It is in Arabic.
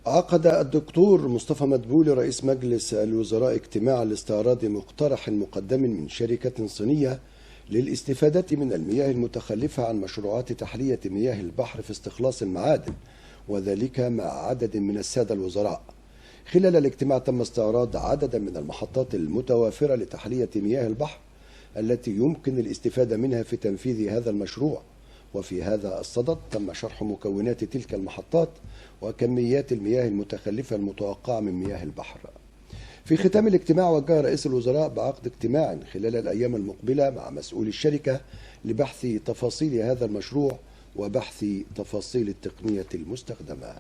عقد الدكتور مصطفى مدبولي رئيس مجلس الوزراء اجتماعا لاستعراض مقترح مقدم من شركة صينية للاستفادة من المياه المتخلفة عن مشروعات تحلية مياه البحر في استخلاص المعادن، وذلك مع عدد من السادة الوزراء. خلال الاجتماع تم استعراض عدد من المحطات المتوافرة لتحلية مياه البحر التي يمكن الاستفادة منها في تنفيذ هذا المشروع، وفي هذا الصدد تم شرح مكونات تلك المحطات وكميات المياه المتخلفة المتوقعة من مياه البحر. في ختام الاجتماع وجه رئيس الوزراء بعقد اجتماع خلال الأيام المقبلة مع مسؤولي الشركة لبحث تفاصيل هذا المشروع وبحث تفاصيل التقنية المستخدمة.